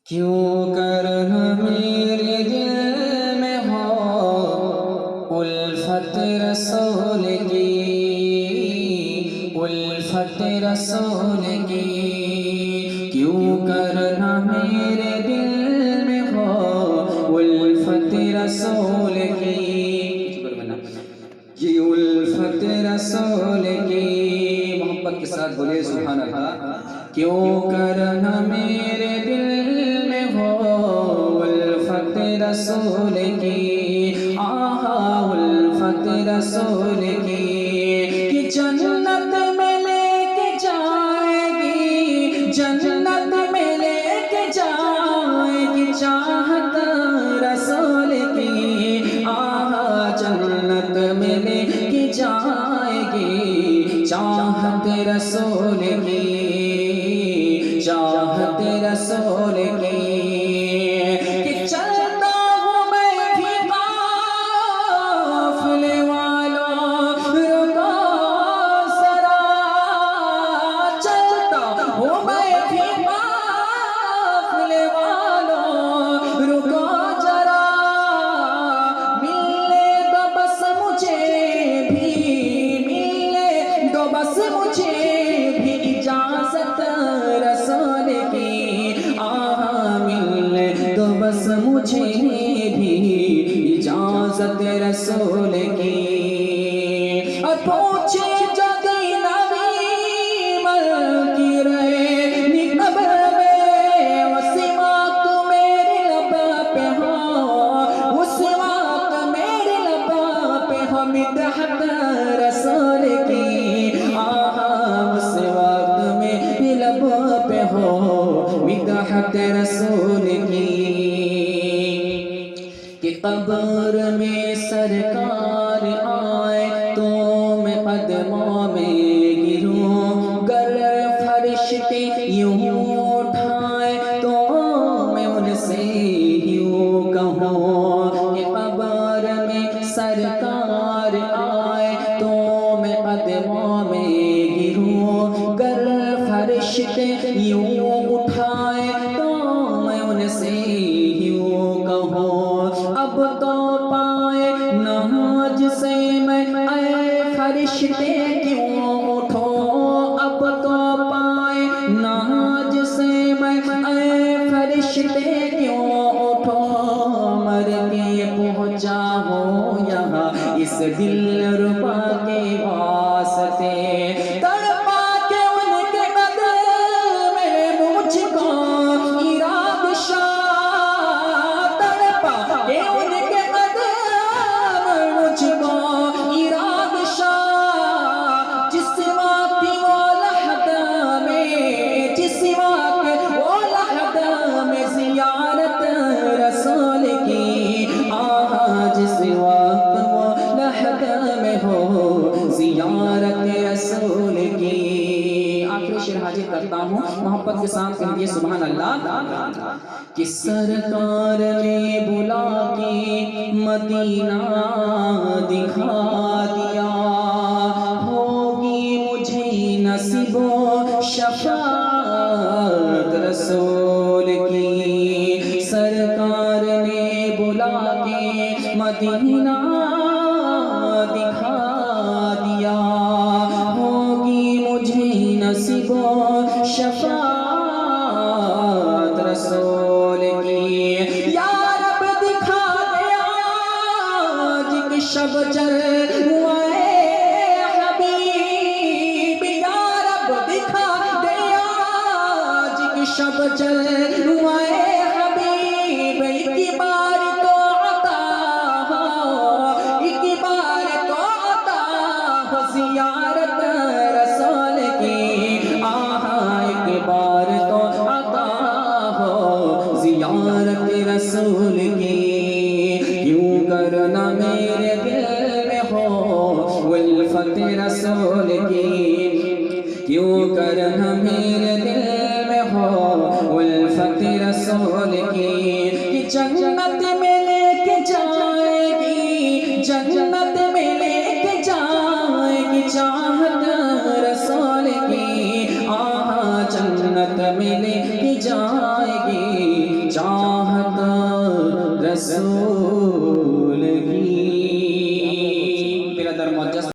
کیوں کرنا میرے دل میں ہو الفت رسول کی، الفت رسول کی، کیوں کرنا میرے دل میں ہو الفت رسول کی، یہ الفت رسول کی، محبت کے ساتھ بولے سبحان اللہ۔ کیوں کرنا میرے دل میں ہو الفت رسول کی، آہا الفت رسول کی، کہ جنت میں لے کے جائے گی، جنت میں لے کے جائے گی چاہت رسول کی، آہا جنت میں لے کے جائے گی چاہت رسول کی، چاہت رسول کی، کہ چلتا ہوں میں بھی قافلے والوں رکو ذرا، چلتا ہوں میں بھی قافلے والوں رکو ذرا، ملے تو بس مجھے بھی، ملے تو بس مجھے بھی اجازت رسول کی، آہا ملے تو بس مجھے بھی اجازت رسول کی، اور پوچھے جو دین عظیم کی رہے نقبر میں، اس وقت میرے لب پہ ہو، اس وقت میرے لب پہ ہو مدحت رسول کی، آہا اس وقت میرے لب پہ ہو مدحت رسول کی، کہ قبر میں سرکار آئے تو میں قدموں میں گروں، گر فرشتے یوں اٹھائے تو میں ان سے یوں کہوں، کہ قبر میں سرکار آئے تو میں قدموں میں گروں، گر فرشتے یوں اٹھائے تو میں ان سے یوں کہوں، اب تو پائے ناز سے میں اے فرشتے کیوں اٹھو، اب تو پائے ناز سے میں اے فرشتے کیوں اٹھو، مر کے پہنچا ہوں یہاں اس دل ربا کے واسطے، تڑپا کے ان کے قدم میں مجھ کو اراد شاہ، تڑپا کے ان کے قدم مجھ کو اراد شاہ، جس وقت وہ لحظہ میں، جس وقت وہ لحظہ میں زیارت رسول کی، آہا جس وقت وہ لحظہ میں ہو زیارت رسول کی، آخری شعر حاضر کرتا ہوں، محبت کے ساتھ کہیے سبحان اللہ، کہ سرکار نے بلا کے مدینہ دکھا دیا، ہوگی مجھے نصیب و شفاعت رسول کی، سرکار نے بلا کے مدینہ دکھا دیا، ہوگی مجھے نصیب و شفاعت رسول کی، یا رب دکھا دے آج کہ شب چل ہوئے حبیب، یا رب دکھا دے آج کہ شب چل ہوئے حبیب، ایک بار تو عطا ہو، ایک بار تو عطا ہو زیارت رسول کی، آہا ایک بار تو عطا ہو زیارت رسول کی، کیوں کرنا میرے دل میں ہو الفت رسول کی، کیوں کرنا میرے دل میں ہو الفت رسول کی، کہ جنت میں لے کے جائے گی، جنت میں لے کے جائے گی چاہت رسول کی، آہا جنت میں لے کے جائے گی رسول